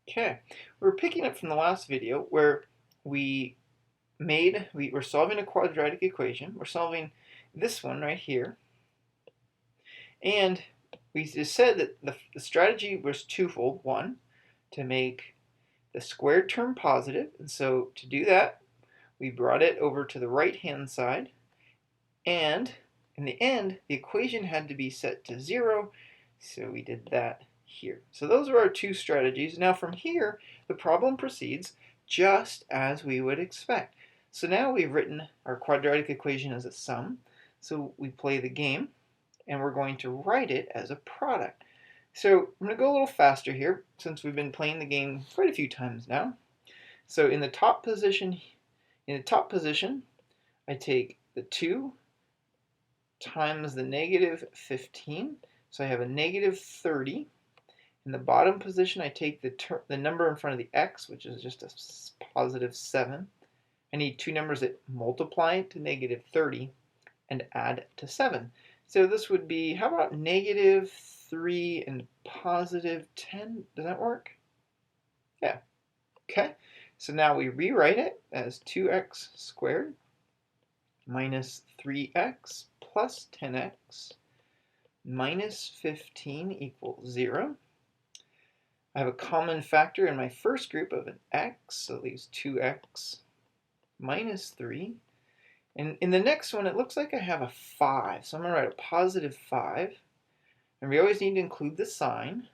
Okay, we're picking up from the last video where we're solving a quadratic equation. We're solving this one right here. And we just said that the strategy was twofold. One, to make the squared term positive. And so to do that, we brought it over to the right-hand side. And in the end, the equation had to be set to 0. So we did that here. So those are our two strategies. Now from here, the problem proceeds just as we would expect. So now we've written our quadratic equation as a sum. So we play the game, and we're going to write it as a product. So I'm going to go a little faster here since we've been playing the game quite a few times now. So in the top position, I take the 2 times the negative 15. So I have a negative 30. In the bottom position, I take the number in front of the x, which is just a positive 7. I need two numbers that multiply to negative 30 and add to 7. So this would be, how about negative 3 and positive 10? Does that work? Yeah. Okay. So now we rewrite it as 2x squared minus 3x plus 10x minus 15 equals 0. I have a common factor in my first group of an x, so it leaves 2x minus 3. And in the next one, it looks like I have a 5, so I'm going to write a positive 5. And we always need to include the sign.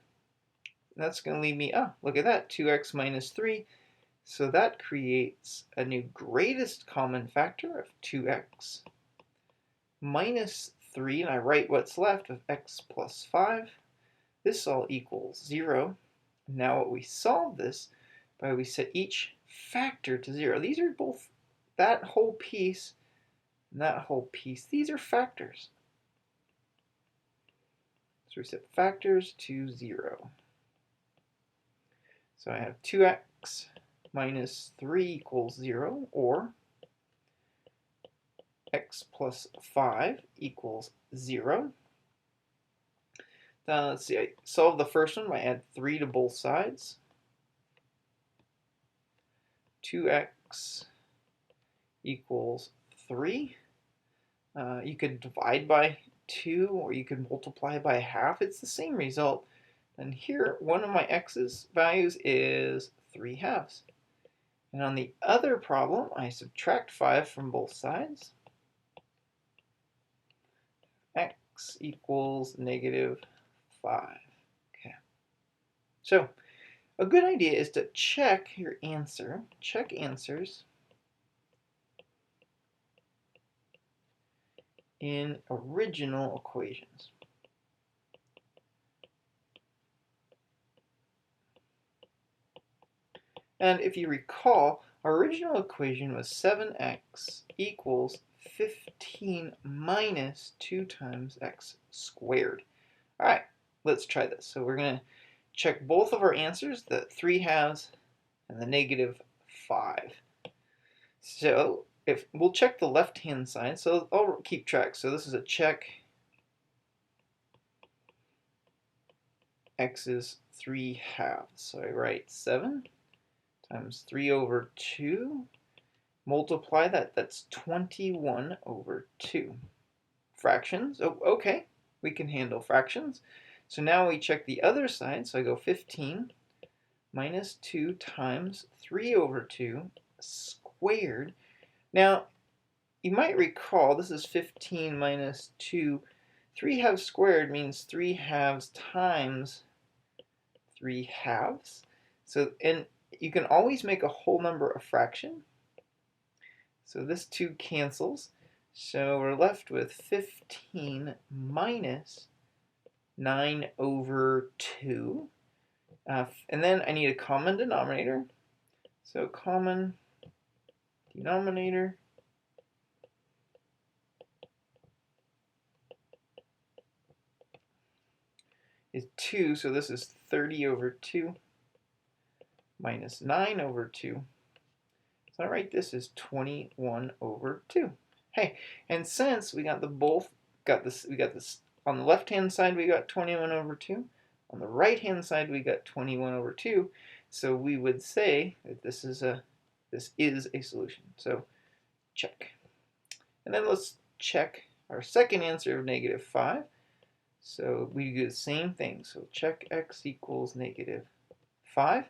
And that's going to leave me, look at that, 2x minus 3. So that creates a new greatest common factor of 2x minus 3, and I write what's left of x plus 5. This all equals 0. Now what we solve this by, we set each factor to 0. These are both, that whole piece and that whole piece, these are factors. So we set factors to 0. So I have 2x minus 3 equals 0, or x plus 5 equals 0. Now let's see, I solve the first one by add 3 to both sides. 2x equals 3. You could divide by 2, or you could multiply by a half. It's the same result. And here, one of my x's values is 3/2. And on the other problem, I subtract 5 from both sides. X equals negative 5. Okay. So a good idea is to check your answer. Check answers in original equations. And if you recall, our original equation was 7x equals 15 minus 2 times x squared. All right, let's try this. So we're going to check both of our answers, the 3/2 and the negative 5. So if we'll check the left-hand side, so I'll keep track. So this is a check x is 3/2. So I write 7 times 3 over 2. Multiply that, that's 21 over 2. Fractions, oh, okay, we can handle fractions. So now we check the other side, so I go 15 minus 2 times 3 over 2 squared. Now, you might recall, this is 15 minus 2. 3/2 squared means 3/2 times 3/2. So, and you can always make a whole number a fraction. So this 2 cancels. So we're left with 15 minus 9 over 2. And then I need a common denominator. So common denominator is 2. So this is 30 over 2 minus 9 over 2. So I write this as 21 over 2. Hey, and since we got we got this on the left-hand side, we got 21 over 2. On the right-hand side, we got 21 over 2. So we would say that this is a solution. So check. And then let's check our second answer of negative 5. So we do the same thing. So check x equals negative 5.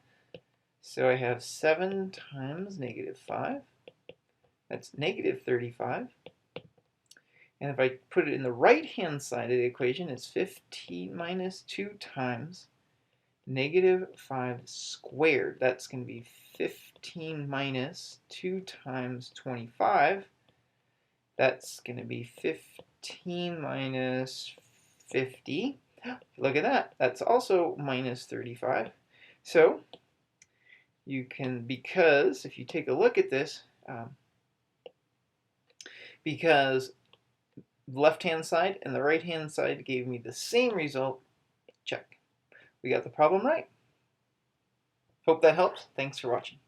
So I have 7 times negative 5. That's negative 35. And if I put it in the right-hand side of the equation, it's 15 minus 2 times negative 5 squared. That's going to be 15 minus 2 times 25. That's going to be 15 minus 50. Look at that. That's also minus 35. So you can, because if you take a look at this, because the left-hand side and the right-hand side gave me the same result, check. We got the problem right. Hope that helps. Thanks for watching.